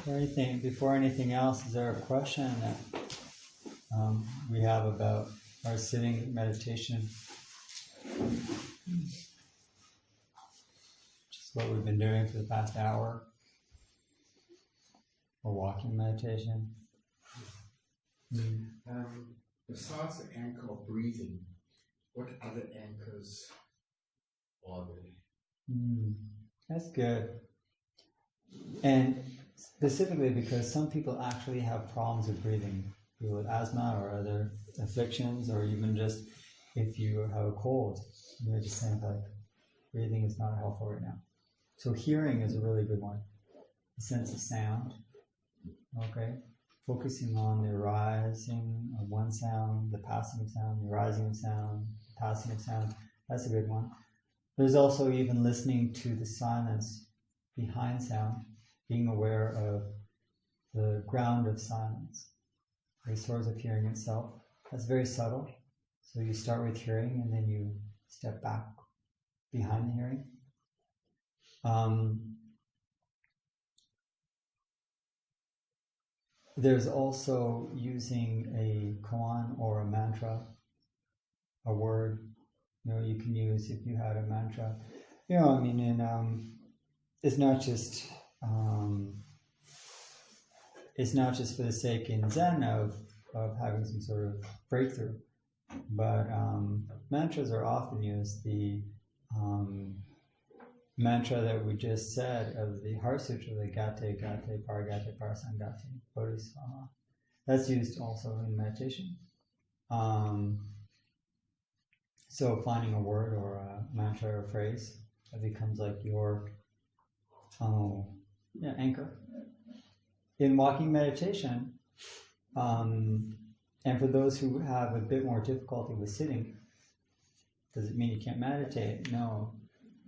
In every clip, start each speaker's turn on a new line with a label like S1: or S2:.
S1: Before anything else, is there a question that we have about our sitting meditation? Just what we've been doing for the past hour, or walking meditation.
S2: Besides the anchor of breathing, what other anchors are there?
S1: That's good. And specifically because some people actually have problems with breathing, people with asthma or other afflictions, or even just if you have a cold, you're just saying like breathing is not helpful right now. So hearing is a really good one. The sense of sound, okay? Focusing on the arising of one sound, the passing of sound, the arising of sound, the passing of sound, that's a good one. There's also even listening to the silence behind sound, being aware of the ground of silence, the source of hearing itself. That's very subtle. So you start with hearing and then you step back behind the hearing. There's also using a koan or a mantra, a word. You can use if you had a mantra. It's not just for the sake in Zen of having some sort of breakthrough, but mantras are often used. The mantra that we just said of the Heart Sutra, the Gate, Gate, Paragate, Parasangate, Bodhisattva, that's used also in meditation. So finding a word or a mantra or a phrase that becomes like your anchor. In walking meditation, and for those who have a bit more difficulty with sitting, does it mean you can't meditate? No,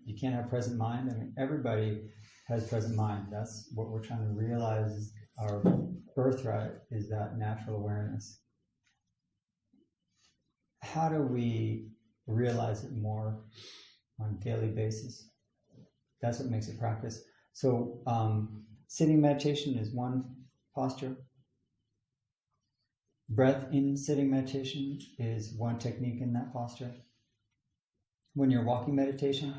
S1: you can't have present mind. I mean, everybody has present mind. That's what we're trying to realize. Our birthright is that natural awareness. How do we realize it more on a daily basis? That's what makes it practice. So sitting meditation is one posture. Breath in sitting meditation is one technique in that posture. When you're walking meditation,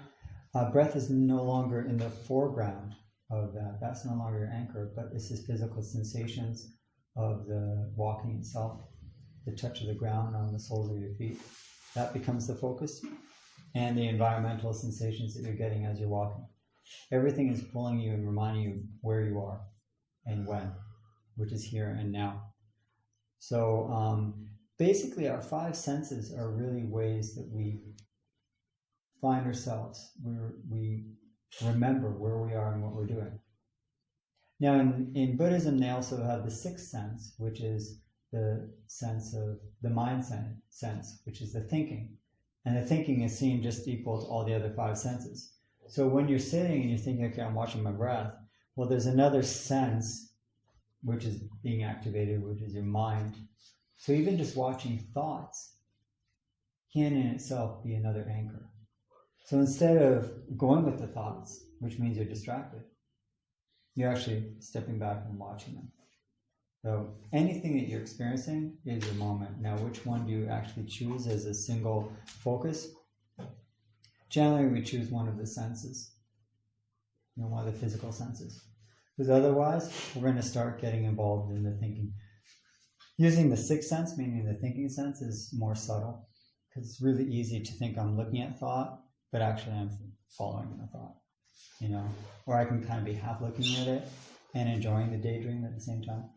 S1: breath is no longer in the foreground of that. That's no longer your anchor, but it's just physical sensations of the walking itself, the touch of the ground on the soles of your feet. That becomes the focus, and the environmental sensations that you're getting as you're walking. Everything is pulling you and reminding you where you are and when, which is here and now. So basically our five senses are really ways that we find ourselves. We remember where we are and what we're doing. Now in Buddhism, they also have the sixth sense, which is the sense of the mind sense, which is the thinking. And the thinking is seen just equal to all the other five senses. So when you're sitting and you're thinking, okay, I'm watching my breath, well, there's another sense which is being activated, which is your mind. So even just watching thoughts can in itself be another anchor. So instead of going with the thoughts, which means you're distracted, you're actually stepping back and watching them. So anything that you're experiencing is your moment. Now, which one do you actually choose as a single focus? Generally, we choose one of the senses, one of the physical senses. Because otherwise, we're going to start getting involved in the thinking. Using the sixth sense, meaning the thinking sense, is more subtle. Because it's really easy to think I'm looking at thought, but actually I'm following the thought. Or I can kind of be half looking at it and enjoying the daydream at the same time.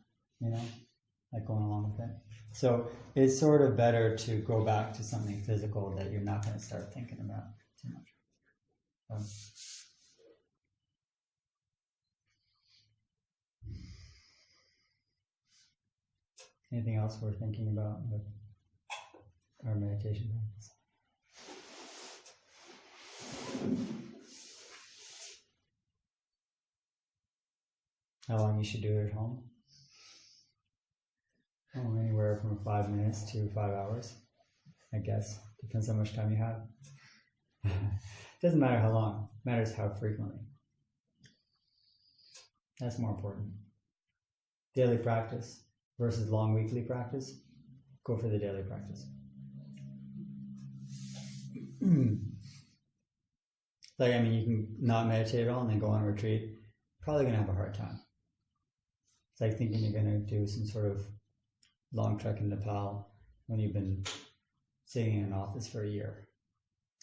S1: Like going along with it. So it's sort of better to go back to something physical that you're not going to start thinking about too much. Anything else we're thinking about with our meditation practice? How long you should do it at home? Anywhere from 5 minutes to 5 hours, I guess. Depends how much time you have. Doesn't matter how long, matters how frequently. That's more important. daily practice versus long weekly practice, go for the daily practice. Like, I mean, you can not meditate at all and then go on a retreat. Probably going to have a hard time. It's like thinking you're going to do some sort of long trek in Nepal when you've been sitting in an office for a year.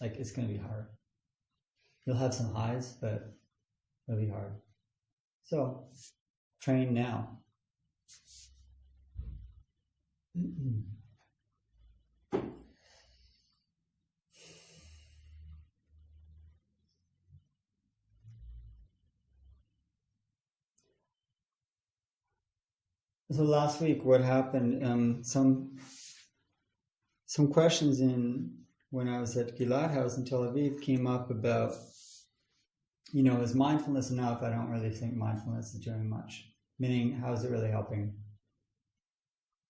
S1: Like, it's going to be hard. You'll have some highs, but it'll be hard. So, train now. So last week, what happened? Some questions when I was at Gilad House in Tel Aviv came up about, is mindfulness enough? I don't really think mindfulness is doing much. Meaning, how is it really helping?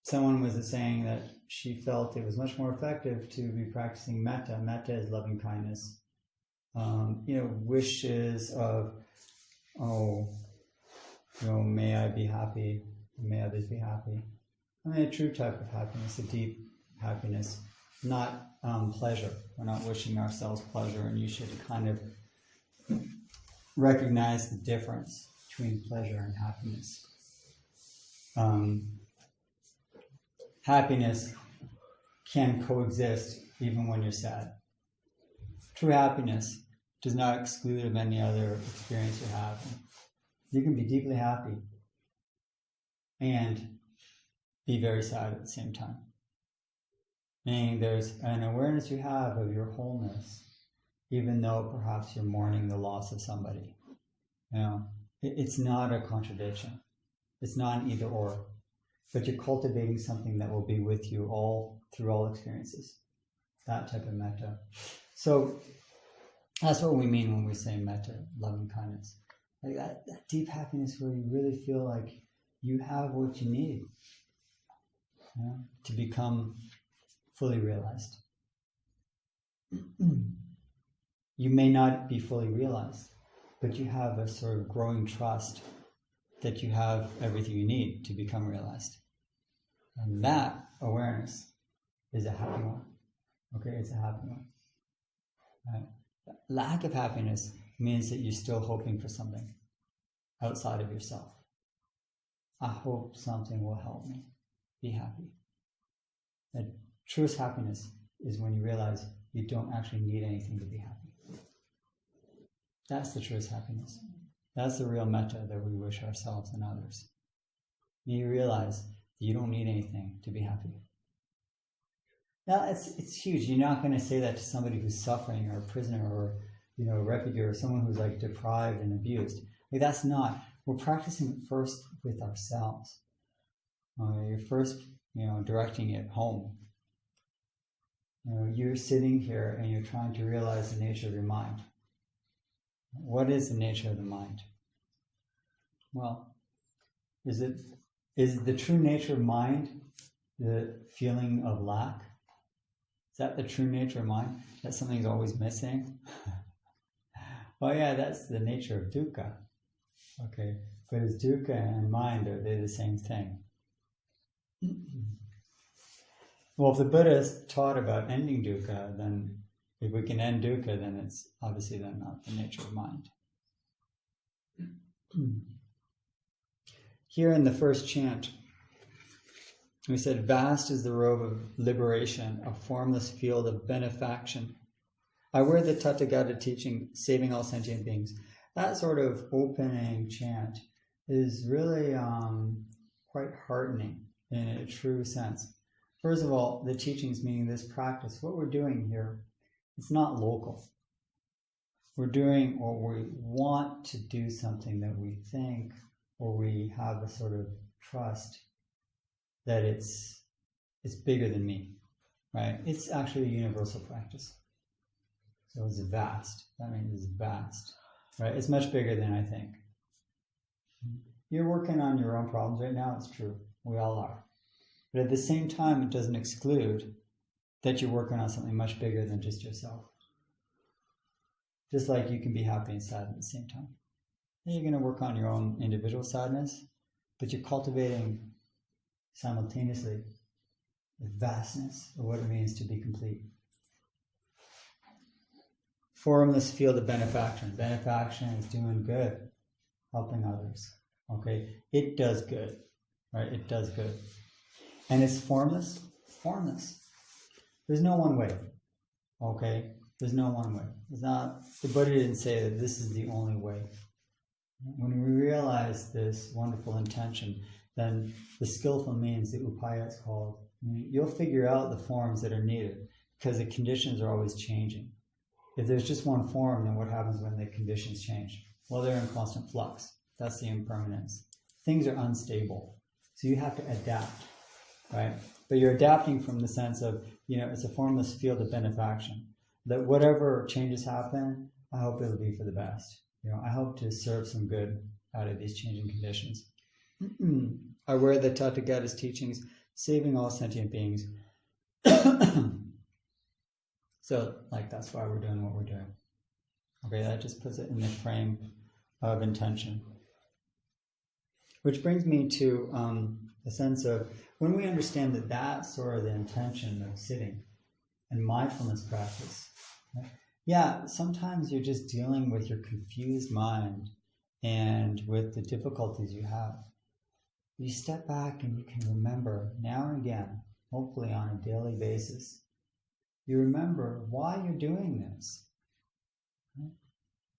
S1: Someone was saying that she felt it was much more effective to be practicing metta. Metta is loving kindness. Wishes of, may I be happy. May others be happy. I mean, a true type of happiness, a deep happiness, not pleasure. We're not wishing ourselves pleasure, and you should kind of recognize the difference between pleasure and happiness. Happiness can coexist even when you're sad. True happiness does not exclude of any other experience you have. You can be deeply happy and be very sad at the same time. Meaning there's an awareness you have of your wholeness, even though perhaps you're mourning the loss of somebody. It's not a contradiction. It's not an either or. But you're cultivating something that will be with you all through all experiences. That type of metta. So that's what we mean when we say metta, loving kindness. Like that deep happiness where you really feel like you have what you need to become fully realized. You may not be fully realized, but you have a sort of growing trust that you have everything you need to become realized. And that awareness is a happy one. Okay, it's a happy one. Right? Lack of happiness means that you're still hoping for something outside of yourself. I hope something will help me be happy. The truest happiness is when you realize you don't actually need anything to be happy. That's the truest happiness. That's the real metta that we wish ourselves and others. You realize that you don't need anything to be happy. Now, it's huge. You're not going to say that to somebody who's suffering or a prisoner or a refugee or someone who's like deprived and abused. Like, that's not. We're practicing it first with ourselves. You're first, directing it home. You're sitting here and you're trying to realize the nature of your mind. What is the nature of the mind? Well, is the true nature of mind the feeling of lack? Is that the true nature of mind? That something's always missing? Oh yeah, that's the nature of dukkha. Okay, but is dukkha and mind, are they the same thing? Well, if the Buddha taught about ending dukkha, then if we can end dukkha, then it's obviously then not the nature of mind. Here in the first chant, we said, vast is the robe of liberation, a formless field of benefaction. I wear the Tathagata teaching, saving all sentient beings. That sort of opening chant is really quite heartening in a true sense. First of all, the teachings, meaning this practice, what we're doing here, it's not local. We're doing, or we want to do something that we think, or we have a sort of trust that it's bigger than me, right? It's actually a universal practice. So it's vast. That means it's vast, right? It's much bigger than I think. You're working on your own problems right now, it's true. We all are. But at the same time, it doesn't exclude that you're working on something much bigger than just yourself. Just like you can be happy and sad at the same time. And you're going to work on your own individual sadness, but you're cultivating simultaneously the vastness of what it means to be complete. Formless field of benefaction. Benefaction is doing good, helping others. Okay, it does good, right? It does good. And it's formless? Formless. There's no one way, okay? There's no one way. It's not, the Buddha didn't say that this is the only way. When we realize this wonderful intention, then the skillful means, the upaya it's called, you'll figure out the forms that are needed because the conditions are always changing. If there's just one form, then what happens when the conditions change? Well, they're in constant flux. That's the impermanence. Things are unstable. So you have to adapt, right? But you're adapting from the sense of, it's a formless field of benefaction. That whatever changes happen, I hope it'll be for the best. I hope to serve some good out of these changing conditions. I wear the Tathagata's teachings, saving all sentient beings. So, that's why we're doing what we're doing. Okay, that just puts it in the frame of intention. Which brings me to the sense of, when we understand that that's sort of the intention of sitting and mindfulness practice, right? Yeah, sometimes you're just dealing with your confused mind and with the difficulties you have. You step back and you can remember now and again, hopefully on a daily basis, you remember why you're doing this. Right?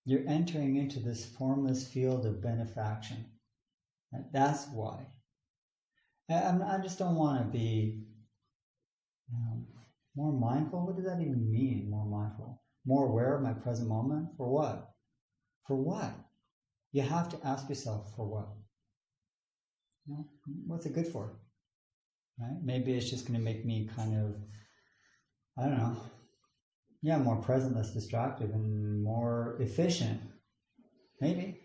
S1: You're entering into this formless field of benefaction. Right? That's why. I just don't want to be more mindful. What does that even mean, more mindful? More aware of my present moment? For what? For what? You have to ask yourself, for what? What's it good for? Right? Maybe it's just going to make me kind of, I don't know, more present, less distracted, and more efficient. Maybe.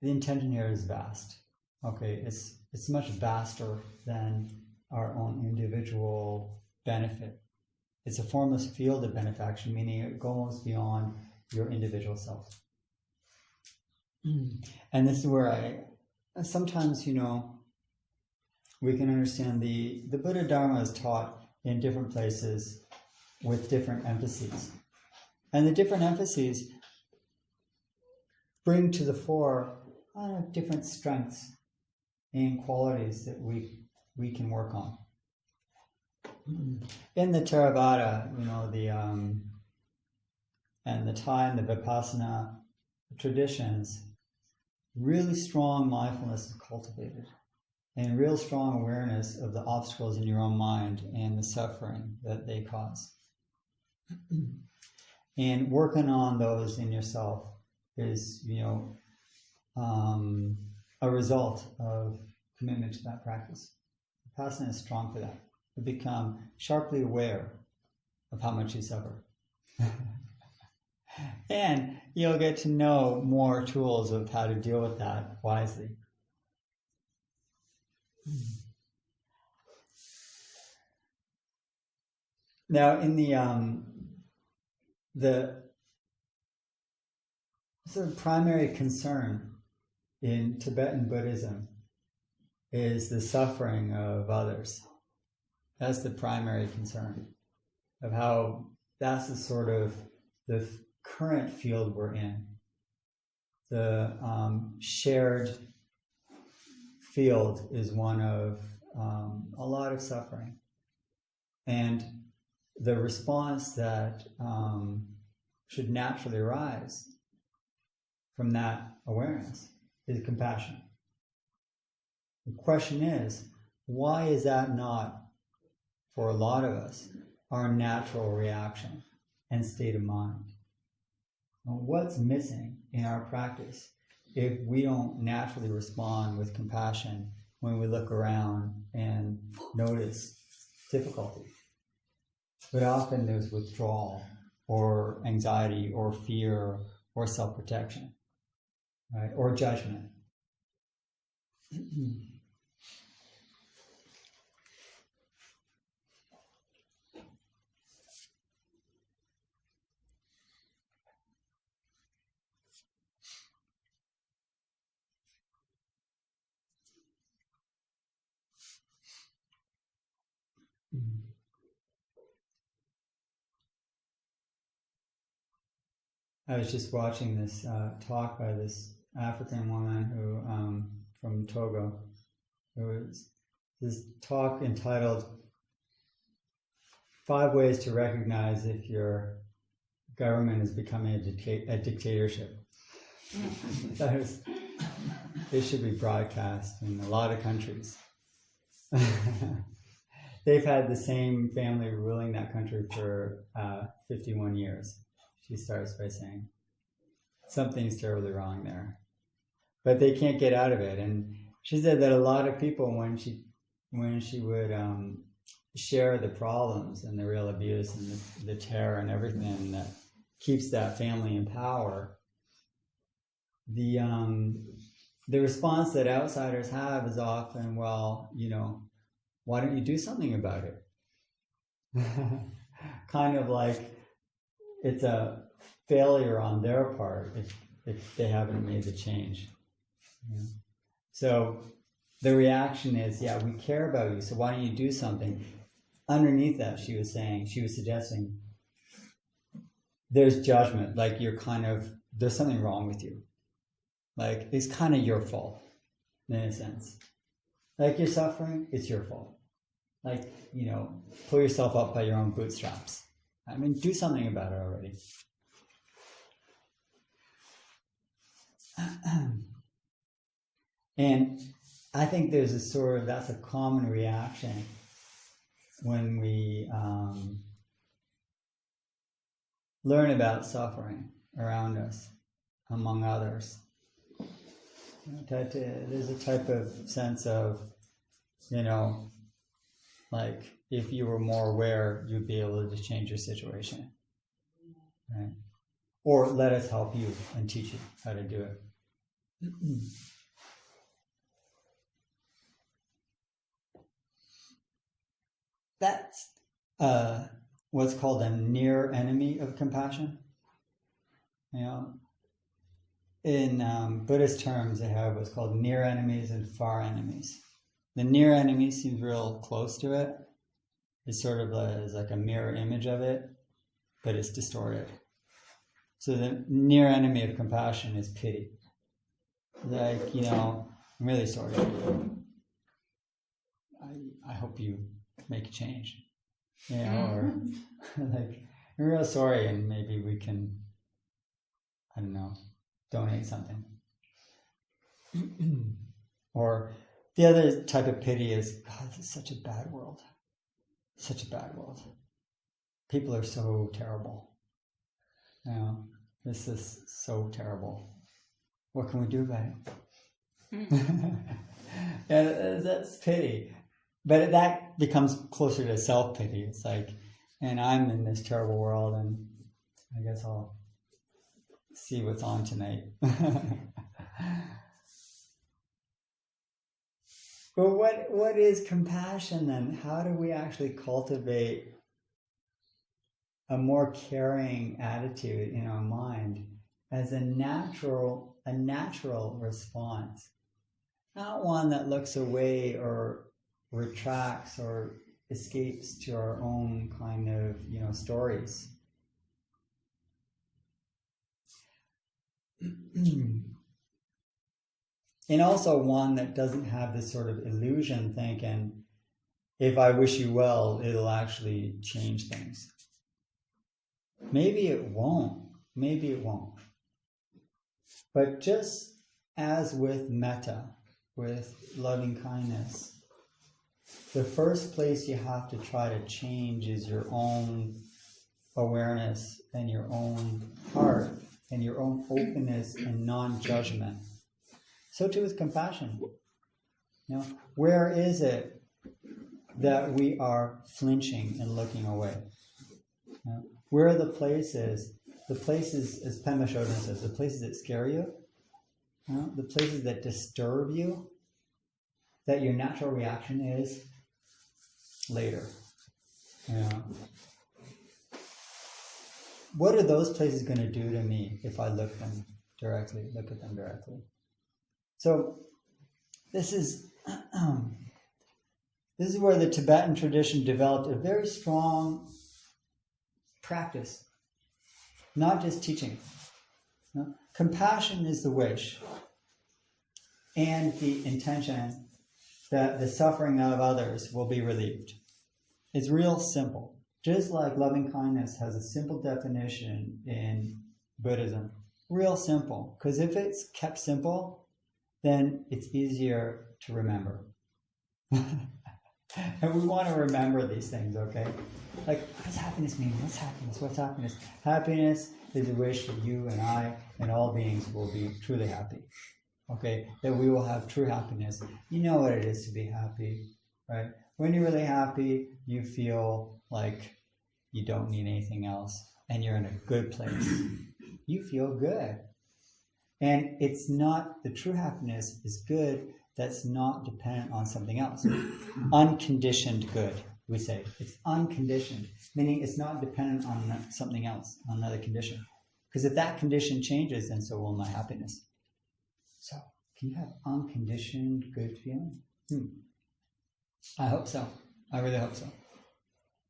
S1: The intention here is vast. Okay, it's much vaster than our own individual benefit. It's a formless field of benefaction, meaning it goes beyond your individual self. And this is where sometimes, we can understand the Buddha Dharma is taught in different places with different emphases. And the different emphases bring to the fore different strengths and qualities that we can work on. In the Theravada, and the Thai and the Vipassana traditions, really strong mindfulness is cultivated, and real strong awareness of the obstacles in your own mind and the suffering that they cause. And working on those in yourself is, a result of commitment to that practice. Vipassana is strong for that. You become sharply aware of how much you suffer. And you'll get to know more tools of how to deal with that wisely. Now, in the sort of primary concern in Tibetan Buddhism is the suffering of others. That's the primary concern of how that's the sort of the current field we're in. The shared field is one of a lot of suffering. And the response that should naturally arise from that awareness is compassion. The question is, why is that not, for a lot of us, our natural reaction and state of mind? Well, what's missing in our practice if we don't naturally respond with compassion when we look around and notice difficulty? But often there's withdrawal or anxiety or fear or self-protection, right? Or judgment. I was just watching this talk by this African woman who from Togo. There was this talk entitled 5 Ways to Recognize If Your Government is Becoming a Dictatorship. It should be broadcast in a lot of countries. They've had the same family ruling that country for 51 years. She starts by saying, something's terribly wrong there. But they can't get out of it. And she said that a lot of people, when she would share the problems and the real abuse and the terror and everything that keeps that family in power, the response that outsiders have is often, well, why don't you do something about it? Kind of like it's a failure on their part if they haven't made the change. So the reaction is, yeah, we care about you, so why don't you do something? Underneath that, she was suggesting, there's judgment, like there's something wrong with you. Like, it's kind of your fault, in a sense. Like, you're suffering, it's your fault. Like, pull yourself up by your own bootstraps. I mean, do something about it already. And I think there's that's a common reaction when we learn about suffering around us, among others. There's a type of sense of, like, if you were more aware, you'd be able to change your situation, right? Or let us help you and teach you how to do it. That's what's called a near enemy of compassion. In Buddhist terms, they have what's called near enemies and far enemies. The near enemy seems real close to it. It's sort of like a mirror image of it, but it's distorted. So the near enemy of compassion is pity. Like, I'm really sorry for you. I hope you make a change. Or like, I'm real sorry, and maybe we can, I don't know, donate something. Or the other type of pity is, God, this is such a bad world. Such a bad world. People are so terrible. This is so terrible. What can we do about it? And that's pity. But that becomes closer to self-pity. It's like, and I'm in this terrible world, and I guess I'll see what's on tonight. But what is compassion then? How do we actually cultivate a more caring attitude in our mind as a natural response? Not one that looks away or retracts or escapes to our own kind of, stories. And also one that doesn't have this sort of illusion thinking, if I wish you well, it'll actually change things. Maybe it won't. But just as with metta, with loving kindness, the first place you have to try to change is your own awareness and your own heart and your own openness and non-judgment. So too with compassion. Where is it that we are flinching and looking away? Where are the places, as Pema Chodron says, the places that scare you, the places that disturb you, that your natural reaction is later. What are those places going to do to me if I look at them directly? So this is where the Tibetan tradition developed a very strong practice, not just teaching, No? Compassion is the wish and the intention that the suffering of others will be relieved. It's real simple. Just like loving kindness has a simple definition in Buddhism. Real simple. Because if it's kept simple, then it's easier to remember. And we want to remember these things, okay? Like, what does happiness mean? What's happiness? What's happiness? Happiness is a wish that you and I and all beings will be truly happy. Okay? That we will have true happiness. You know what it is to be happy, right? When you're really happy, you feel like you don't need anything else and you're in a good place. You feel good. And it's not, the true happiness is good that's not dependent on something else. Unconditioned good, we say. It's unconditioned, meaning it's not dependent on something else, on another condition. Because if that condition changes, then so will my happiness. So, can you have unconditioned good feeling? I hope so. I really hope so.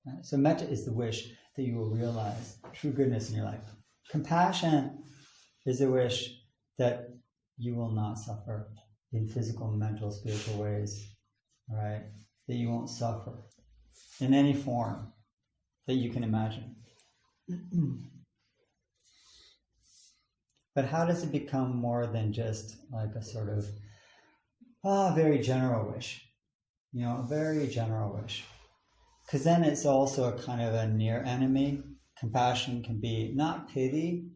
S1: Right? So metta is the wish that you will realize true goodness in your life. Compassion is a wish that you will not suffer in physical, mental, spiritual ways, right? That you won't suffer in any form that you can imagine. But how does it become more than just like a sort of very general wish? You know, a very general wish. Because then it's also a kind of a near enemy. Compassion can be not pity,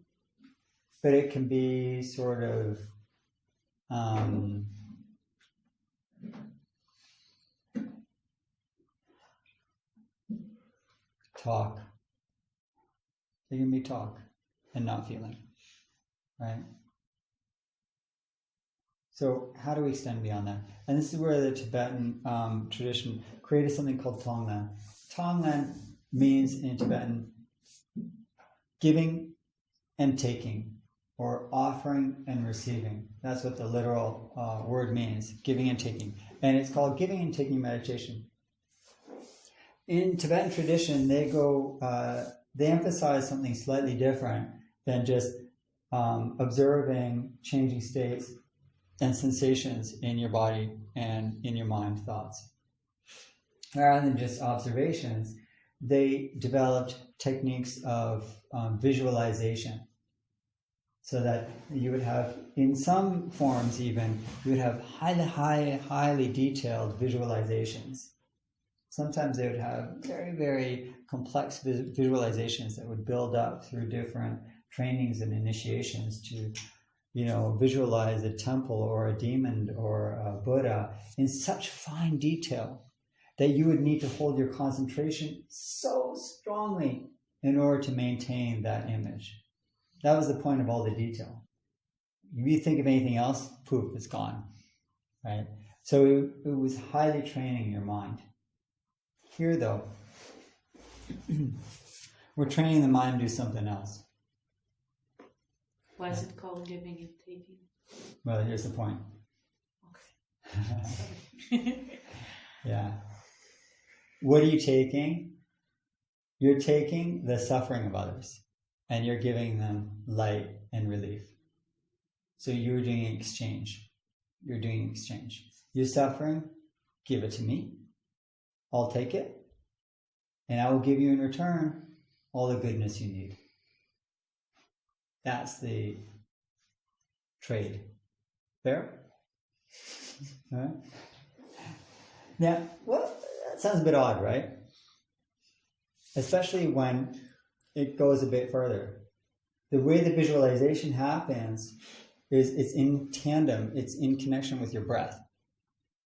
S1: but it can be sort of talk. It can be talk and not feeling, right? So how do we extend beyond that? And this is where the Tibetan tradition created something called Tonglen. Tonglen means in Tibetan giving and taking, or offering and receiving. That's what the literal word means, giving and taking. And it's called giving and taking meditation. In Tibetan tradition, they emphasize something slightly different than just observing changing states and sensations in your body and in your mind, thoughts. Rather than just observations, they developed techniques of visualization. So that you would have, in some forms even, you would have highly detailed visualizations. Sometimes they would have very, very complex visualizations that would build up through different trainings and initiations to, visualize a temple or a demon or a Buddha in such fine detail that you would need to hold your concentration so strongly in order to maintain that image. That was the point of all the detail. If you think of anything else, poof, it's gone, right? So it was highly training your mind. Here, though, we're training the mind to do something else.
S3: Why is it called giving and taking?
S1: Well, here's the point.
S3: Okay.
S1: Yeah. What are you taking? You're taking the suffering of others, and you're giving them light and relief. So you're doing an exchange. You're doing an exchange. You're suffering, give it to me. I'll take it, and I will give you in return all the goodness you need. That's the trade. Fair? Right? Now, well, that sounds a bit odd, right? Especially when it goes a bit further. The way the visualization happens is it's in tandem, it's in connection with your breath.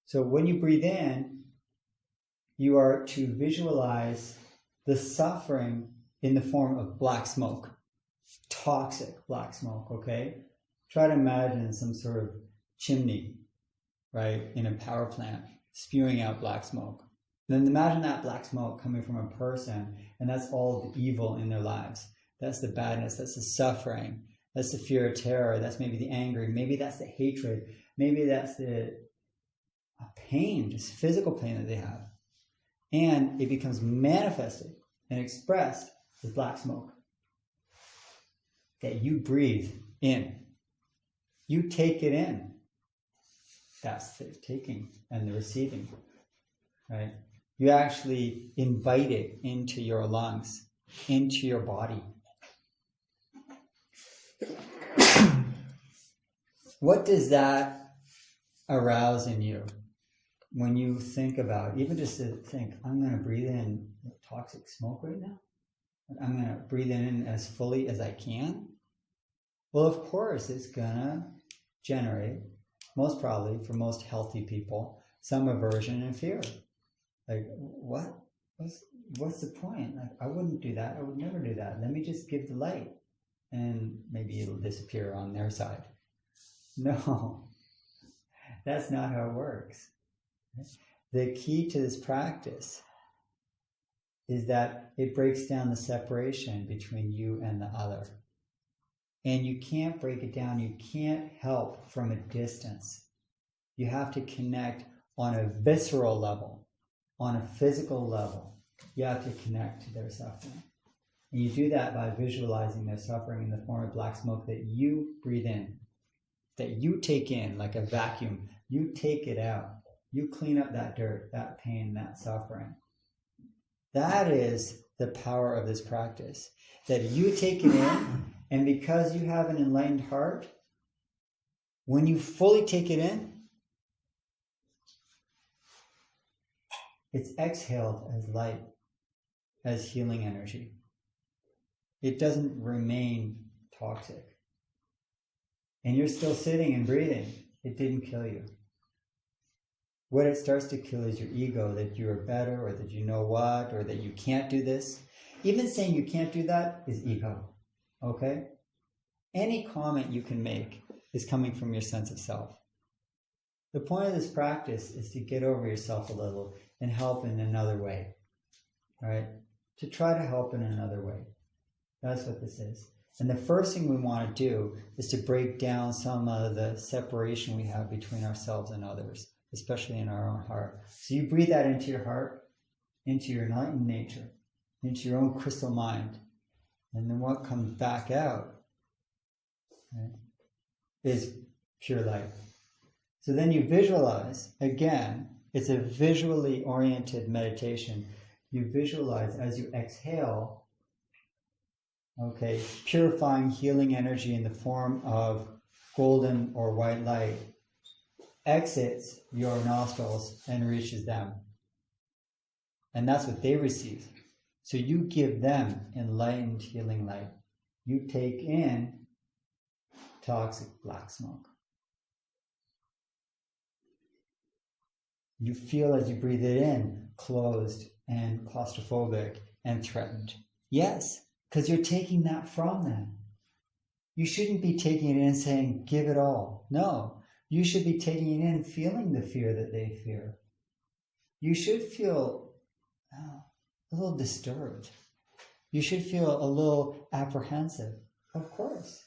S1: So when you breathe in, you are to visualize the suffering in the form of black smoke, toxic black smoke, okay? Try to imagine some sort of chimney, right, in a power plant, spewing out black smoke. Then imagine that black smoke coming from a person, and that's all the evil in their lives. That's the badness, that's the suffering, that's the fear of terror, that's maybe the anger, maybe that's the hatred, maybe that's the pain, just physical pain that they have. And it becomes manifested and expressed as black smoke that you breathe in. You take it in. That's the taking and the receiving, right? You actually invite it into your lungs, into your body. What does that arouse in you when you think about, even just to think, I'm going to breathe in toxic smoke right now? I'm going to breathe in as fully as I can? Well, of course, it's going to generate, most probably for most healthy people, some aversion and fear. Like, what? What's the point? Like, I wouldn't do that. I would never do that. Let me just give the light, and maybe it'll disappear on their side. No, that's not how it works. The key to this practice is that it breaks down the separation between you and the other. And you can't break it down. You can't help from a distance. You have to connect on a visceral level, on a physical level. You have to connect to their suffering. And you do that by visualizing their suffering in the form of black smoke that you breathe in, that you take in like a vacuum. You take it out. You clean up that dirt, that pain, that suffering. That is the power of this practice. That you take it in, and because you have an enlightened heart, when you fully take it in, it's exhaled as light, as healing energy. It doesn't remain toxic. And you're still sitting and breathing. It didn't kill you. What it starts to kill is your ego, that you are better, or that you know what, or that you can't do this. Even saying you can't do that is ego, okay? Any comment you can make is coming from your sense of self. The point of this practice is to get over yourself a little and help in another way, right? To try to help in another way. That's what this is. And the first thing we want to do is to break down some of the separation we have between ourselves and others, especially in our own heart. So you breathe that into your heart, into your enlightened nature, into your own crystal mind. And then what comes back out, right, is pure light. So then you visualize, again, it's a visually oriented meditation. You visualize as you exhale, okay, purifying, healing energy in the form of golden or white light exits your nostrils and reaches them. And that's what they receive. So you give them enlightened healing light. You take in toxic black smoke. You feel as you breathe it in, closed and claustrophobic and threatened. Yes, because you're taking that from them. You shouldn't be taking it in and saying, give it all. No, you should be taking it in, feeling the fear that they fear. You should feel a little disturbed. You should feel a little apprehensive. Of course.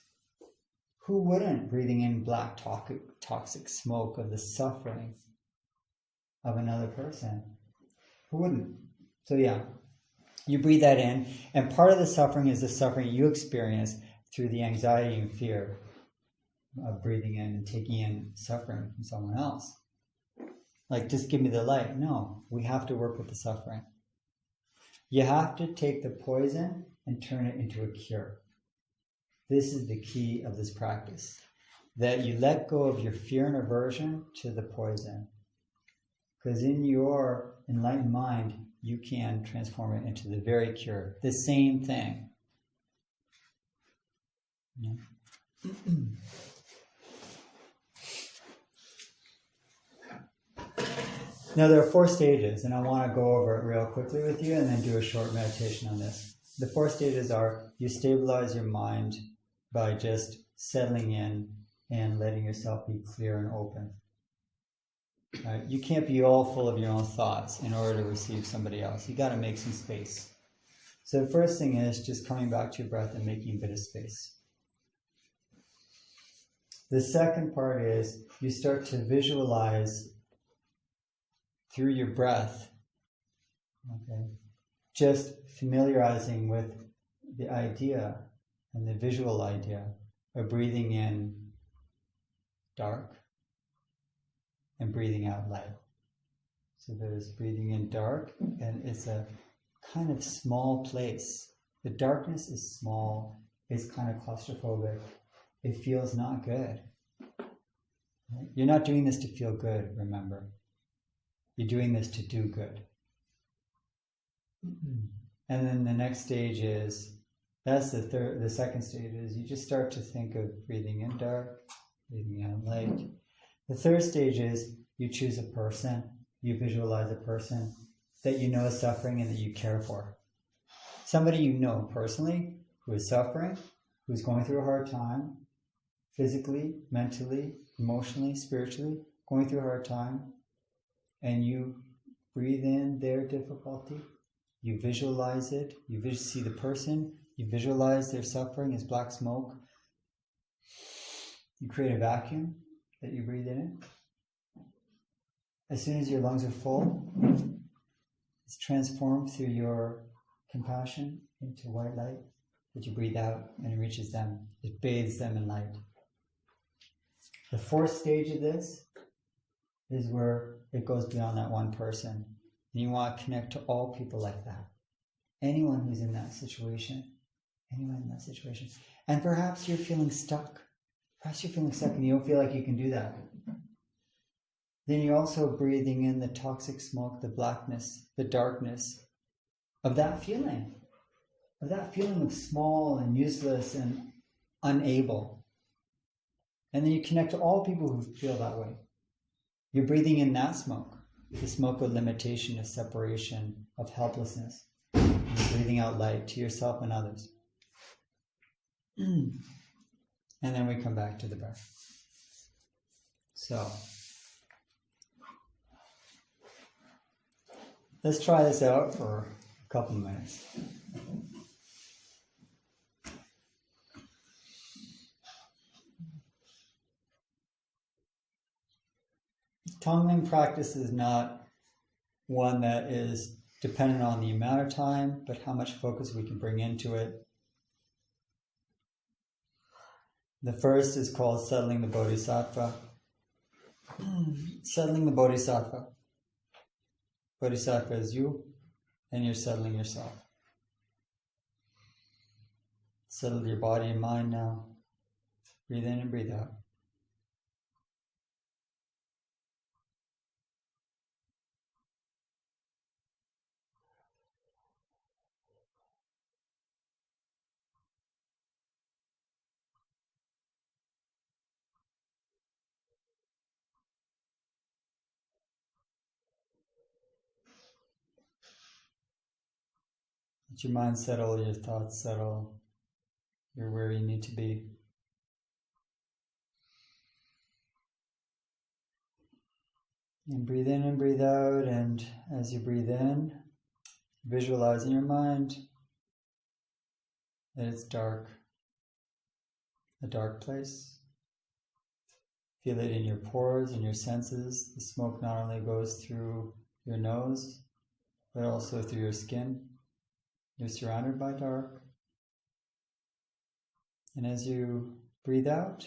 S1: Who wouldn't, breathing in black toxic smoke of the suffering of another person? Who wouldn't? So yeah, you breathe that in, and part of the suffering is the suffering you experience through the anxiety and fear of breathing in and taking in suffering from someone else. Like, just give me the light. No, we have to work with the suffering. You have to take the poison and turn it into a cure. This is the key of this practice, that you let go of your fear and aversion to the poison. Because in your enlightened mind, you can transform it into the very cure, the same thing. Yeah. Now, there are 4 stages, and I want to go over it real quickly with you and then do a short meditation on this. The 4 stages are, you stabilize your mind by just settling in and letting yourself be clear and open. Right? You can't be all full of your own thoughts in order to receive somebody else. You got to make some space. So the first thing is just coming back to your breath and making a bit of space. The second part is you start to visualize through your breath, okay, just familiarizing with the idea and the visual idea of breathing in dark and breathing out light. So there's breathing in dark, and it's a kind of small place. The darkness is small, it's kind of claustrophobic. It feels not good. Right? You're not doing this to feel good, remember. You're doing this to do good. And then the next stage is, that's the second stage is you just start to think of breathing in dark, breathing out light. The third stage is you choose a person, you visualize a person that you know is suffering and that you care for. Somebody you know personally who is suffering, who's going through a hard time, physically, mentally, emotionally, spiritually, going through a hard time, and you breathe in their difficulty, you visualize it, you see the person, you visualize their suffering as black smoke, you create a vacuum that you breathe in it. As soon as your lungs are full, it's transformed through your compassion into white light that you breathe out, and it reaches them, it bathes them in light. The fourth stage of this is where it goes beyond that one person. And you want to connect to all people like that. Anyone who's in that situation. Anyone in that situation. And perhaps you're feeling stuck. Perhaps you're feeling stuck and you don't feel like you can do that. Then you're also breathing in the toxic smoke, the blackness, the darkness of that feeling. Of that feeling of small and useless and unable. And then you connect to all people who feel that way. You're breathing in that smoke, the smoke of limitation, of separation, of helplessness. You're breathing out light to yourself and others. And then we come back to the breath. So, let's try this out for a couple of minutes. Tonglen practice is not one that is dependent on the amount of time, but how much focus we can bring into it. The first is called settling the bodhisattva. Settling the bodhisattva. Bodhisattva is you, and you're settling yourself. Settle your body and mind now. Breathe in and breathe out. Let your mind settle, your thoughts settle. You're where you need to be. And breathe in and breathe out, and as you breathe in, visualize in your mind that it's dark, a dark place. Feel it in your pores and your senses. The smoke not only goes through your nose, but also through your skin. You're surrounded by dark. And as you breathe out,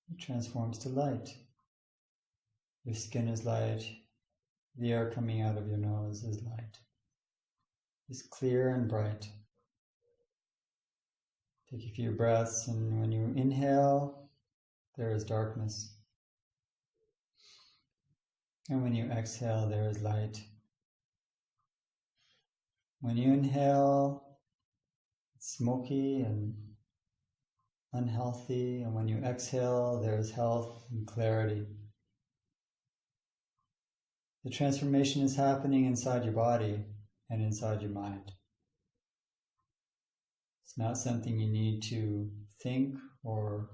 S1: it transforms to light. Your skin is light. The air coming out of your nose is light. It's clear and bright. Take a few breaths, and when you inhale, there is darkness. And when you exhale, there is light. When you inhale, it's smoky and unhealthy, and when you exhale, there is health and clarity. The transformation is happening inside your body and inside your mind. It's not something you need to think or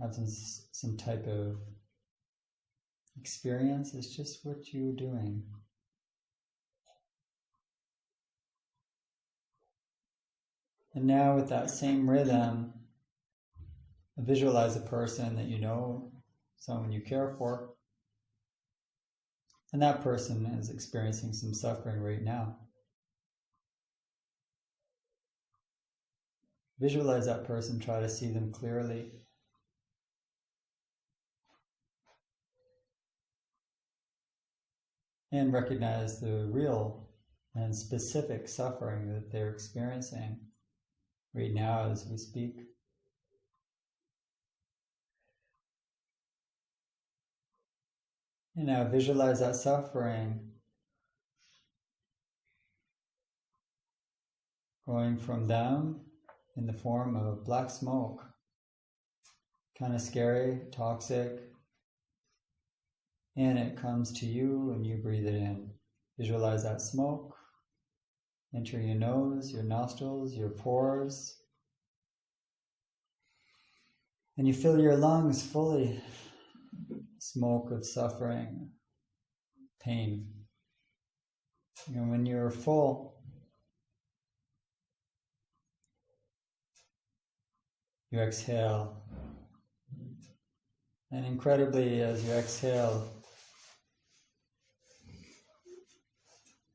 S1: have some type of experience. It's just what you're doing. And now with that same rhythm, visualize a person that you know, someone you care for, and that person is experiencing some suffering right now. Visualize that person, try to see them clearly. And recognize the real and specific suffering that they're experiencing right now as we speak. And now visualize that suffering going from them in the form of black smoke. Kind of scary, toxic. And it comes to you and you breathe it in. Visualize that smoke enter your nose, your nostrils, your pores. And you fill your lungs fully. Smoke of suffering, pain. And when you're full, you exhale. And incredibly, as you exhale,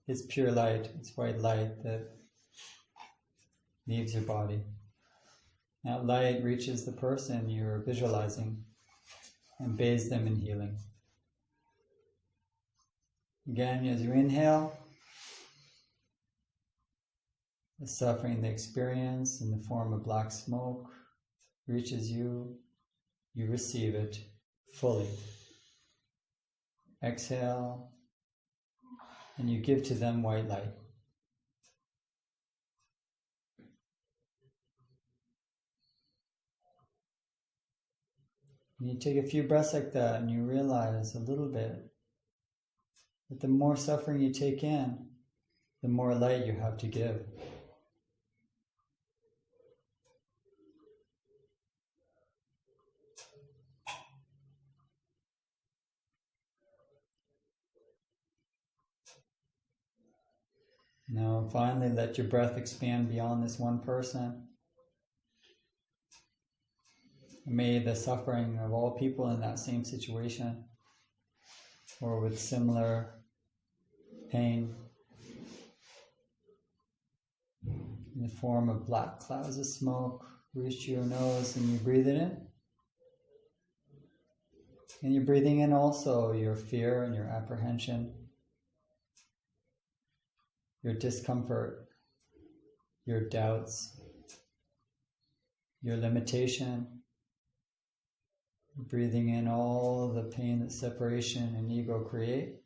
S1: it's pure light, it's white light that leaves your body. That light reaches the person you're visualizing and bathes them in healing. Again, as you inhale, the suffering they experience in the form of black smoke reaches you, you receive it fully. Exhale, and you give to them white light. And you take a few breaths like that and you realize a little bit that the more suffering you take in, the more light you have to give. Now finally let your breath expand beyond this one person. May the suffering of all people in that same situation or with similar pain in the form of black clouds of smoke reach your nose and you breathe it in. And you're breathing in also your fear and your apprehension, your discomfort, your doubts, your limitation. Breathing in all the pain that separation and ego create.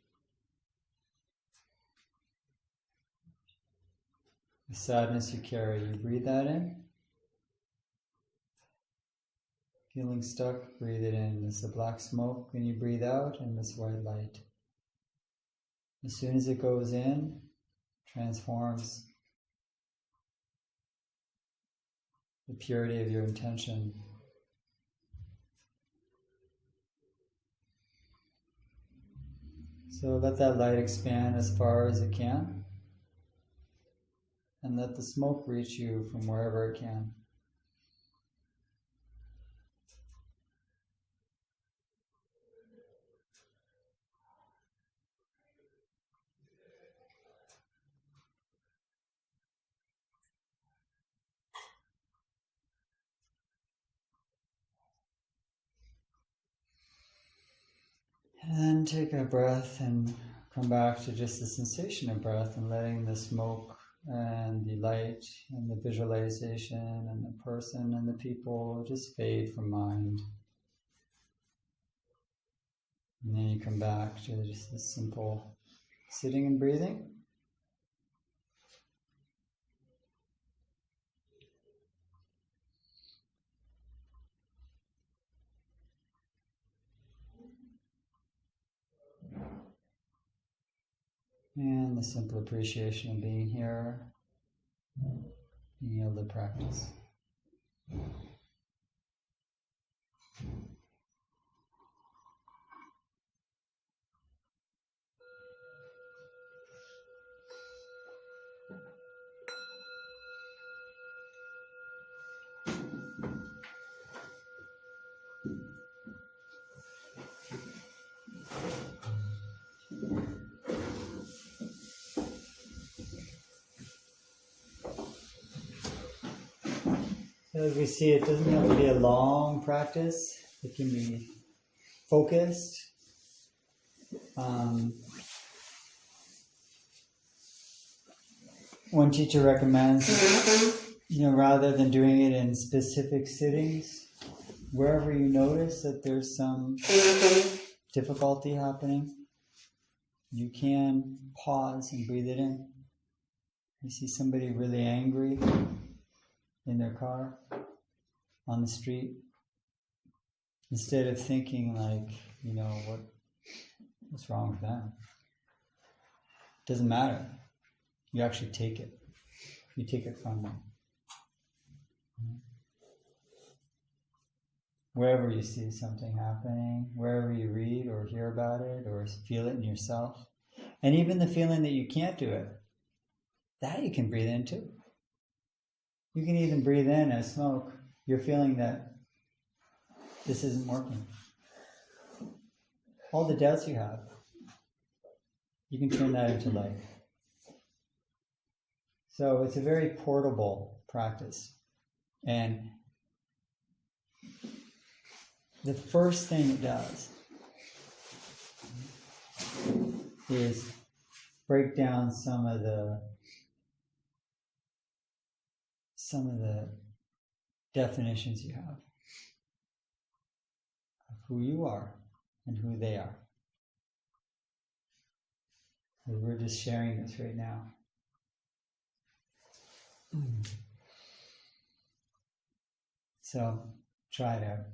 S1: The sadness you carry, you breathe that in. Feeling stuck, breathe it in. This is the black smoke, and you breathe out, and this white light. As soon as it goes in, transforms the purity of your intention. So let that light expand as far as it can, and let the smoke reach you from wherever it can. And then take a breath and come back to just the sensation of breath and letting the smoke and the light and the visualization and the person and the people just fade from mind. And then you come back to just this simple sitting and breathing. And the simple appreciation of being here, being able to practice. As we see, it doesn't have to be a long practice. It can be focused. One teacher recommends, rather than doing it in specific sittings, wherever you notice that there's some difficulty happening, you can pause and breathe it in. You see somebody really angry in their car, on the street, instead of thinking like, what's wrong with them? It doesn't matter. You actually take it. You take it from them. Wherever you see something happening, wherever you read or hear about it or feel it in yourself, and even the feeling that you can't do it, that you can breathe in too. You can even breathe in as smoke. You're feeling that this isn't working. All the doubts you have, you can turn that into light. So it's a very portable practice. And the first thing it does is break down some of the definitions you have of who you are and who they are. We're just sharing this right now. So try it out.